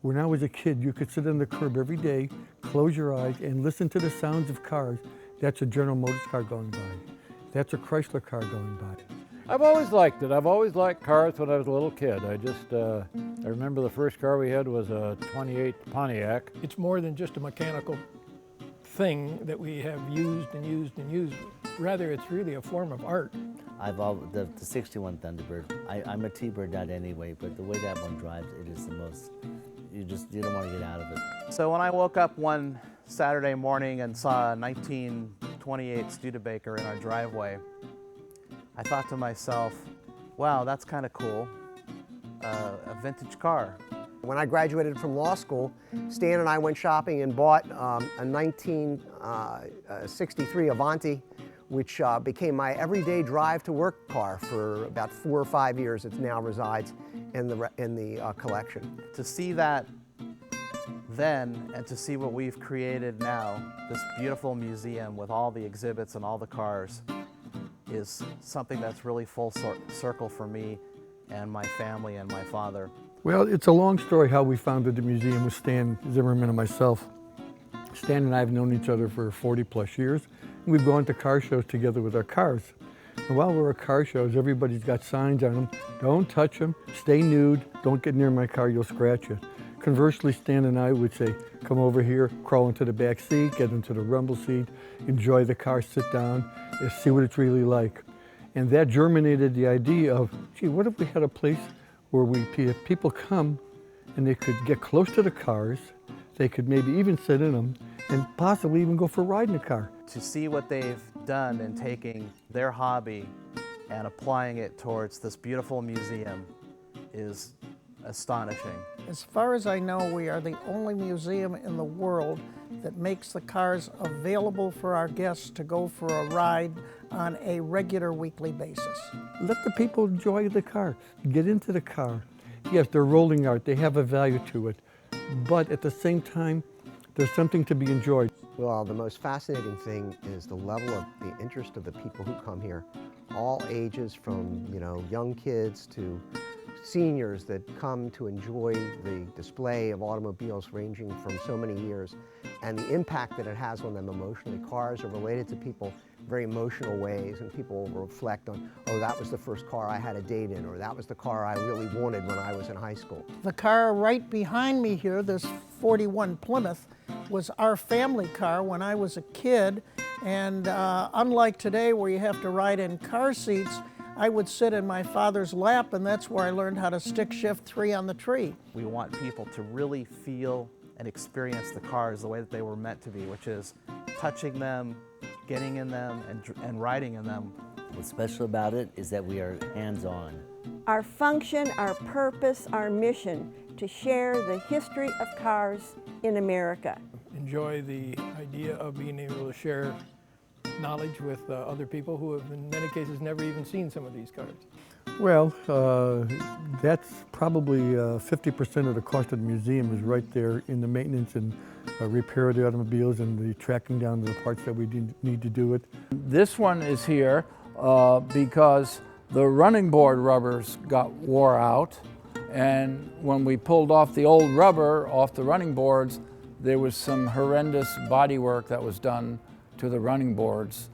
When I was a kid, you could sit on the curb every day, close your eyes, and listen to the sounds of cars. That's a General Motors car going by. That's a Chrysler car going by. I've always liked it. I've always liked cars when I was a little kid. I remember the first car we had was a 28 Pontiac. It's more than just a mechanical thing that we have used and used and used. Rather, it's really a form of art. The 61 Thunderbird, I'm a T-Bird nut anyway, but the way that one drives, it is the most, you don't want to get out of it. So when I woke up one Saturday morning and saw a 1928 Studebaker in our driveway, I thought to myself, wow, that's kind of cool, a vintage car. When I graduated from law school, Stan and I went shopping and bought a 1963 Avanti, which became my everyday drive to work car for about 4 or 5 years. It now resides in the collection. To see that then and to see what we've created now, this beautiful museum with all the exhibits and all the cars, is something that's really full circle for me and my family and my father. Well, it's a long story how we founded the museum with Stan Zimmerman and myself. Stan and I have known each other for 40 plus years. And we've gone to car shows together with our cars. And while we're at car shows, everybody's got signs on them. Don't touch them, stay nude, don't get near my car, you'll scratch it. Conversely, Stan and I would say, come over here, crawl into the back seat, get into the rumble seat, enjoy the car, sit down, and see what it's really like. And that germinated the idea of, gee, what if we had a place where people come and they could get close to the cars, they could maybe even sit in them, and possibly even go for a ride in the car. To see what they've done in taking their hobby and applying it towards this beautiful museum is astonishing. As far as I know, we are the only museum in the world that makes the cars available for our guests to go for a ride on a regular weekly basis. Let the people enjoy the car, get into the car. Yes, they're rolling art, they have a value to it, but at the same time, there's something to be enjoyed. Well, the most fascinating thing is the level of the interest of the people who come here, all ages from young kids to seniors that come to enjoy the display of automobiles ranging from so many years and the impact that it has on them emotionally. Cars are related to people in very emotional ways, and people will reflect on, oh, that was the first car I had a date in, or that was the car I really wanted when I was in high school. The car right behind me here, this 41 Plymouth, was our family car when I was a kid, and unlike today where you have to ride in car seats, I would sit in my father's lap, and that's where I learned how to stick shift 3 on the tree. We want people to really feel and experience the cars the way that they were meant to be, which is touching them, getting in them, and riding in them. What's special about it is that we are hands-on. Our function, our purpose, our mission, to share the history of cars in America. Enjoy the idea of being able to share knowledge with other people who have in many cases never even seen some of these cars. Well, that's probably 50% of the cost of the museum is right there in the maintenance and repair of the automobiles and the tracking down the parts that we need to do it. This one is here because the running board rubbers got wore out, and when we pulled off the old rubber off the running boards, there was some horrendous body work that was done to the running boards.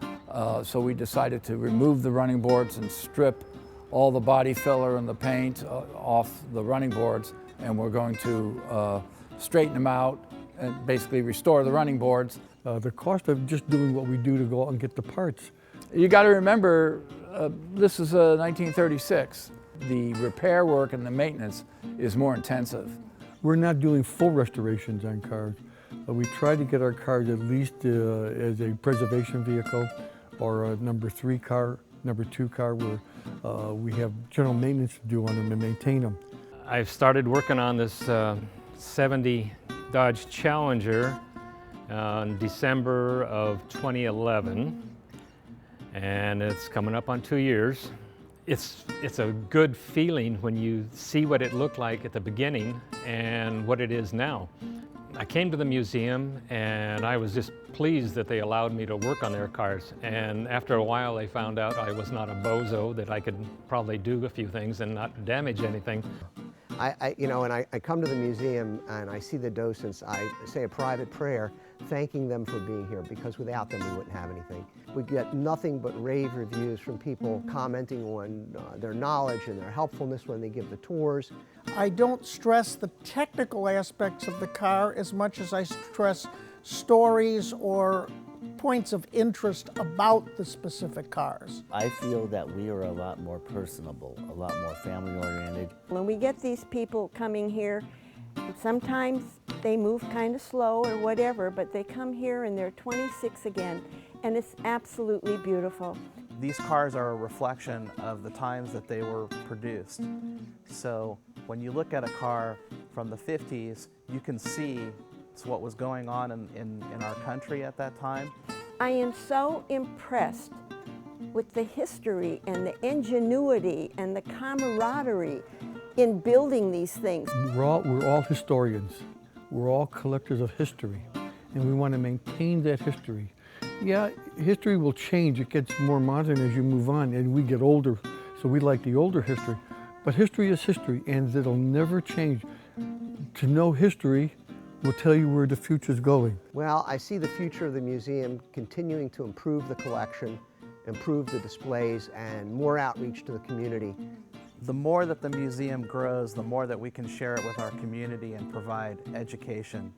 So we decided to remove the running boards and strip all the body filler and the paint off the running boards, and we're going to straighten them out and basically restore the running boards. The cost of just doing what we do to go out and get the parts. You got to remember, this is 1936. The repair work and the maintenance is more intensive. We're not doing full restorations on cars. We try to get our cars at least as a preservation vehicle or a number 2 car where we have general maintenance to do on them and maintain them. I've started working on this 70 Dodge Challenger in December of 2011, and it's coming up on 2 years. It's a good feeling when you see what it looked like at the beginning and what it is now. I came to the museum and I was just pleased that they allowed me to work on their cars, and after a while they found out I was not a bozo, that I could probably do a few things and not damage anything. You know, and I come to the museum and I see the docents, I say a private prayer thanking them for being here, because without them we wouldn't have anything. We get nothing but rave reviews from people commenting on their knowledge and their helpfulness when they give the tours. I don't stress the technical aspects of the car as much as I stress stories or points of interest about the specific cars. I feel that we are a lot more personable, a lot more family oriented. When we get these people coming here, sometimes they move kind of slow or whatever, but they come here and they're 26 again, and it's absolutely beautiful. These cars are a reflection of the times that they were produced. So when you look at a car from the 50s, you can see what was going on in our country at that time. I am so impressed with the history and the ingenuity and the camaraderie in building these things. We're all historians. We're all collectors of history, and we want to maintain that history. Yeah, history will change. It gets more modern as you move on, and we get older, so we like the older history. But history is history, and it'll never change. To know history will tell you where the future's going. Well, I see the future of the museum continuing to improve the collection, improve the displays, and more outreach to the community. The more that the museum grows, the more that we can share it with our community and provide education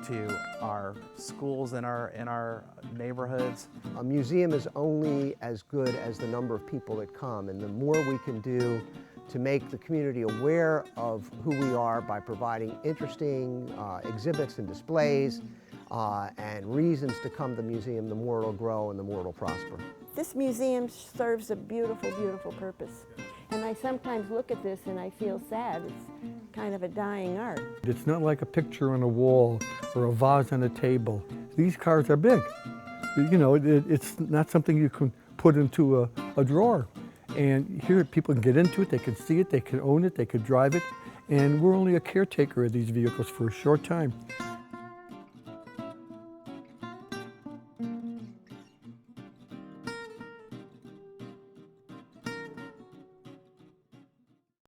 to our schools in our neighborhoods. A museum is only as good as the number of people that come, and the more we can do to make the community aware of who we are by providing interesting exhibits and displays and reasons to come to the museum, the more it'll grow and the more it'll prosper. This museum serves a beautiful, beautiful purpose. And I sometimes look at this and I feel sad. It's kind of a dying art. It's not like a picture on a wall or a vase on a table. These cars are big. You know, it's not something you can put into a drawer. And here people can get into it, they can see it, they can own it, they can drive it. And we're only a caretaker of these vehicles for a short time.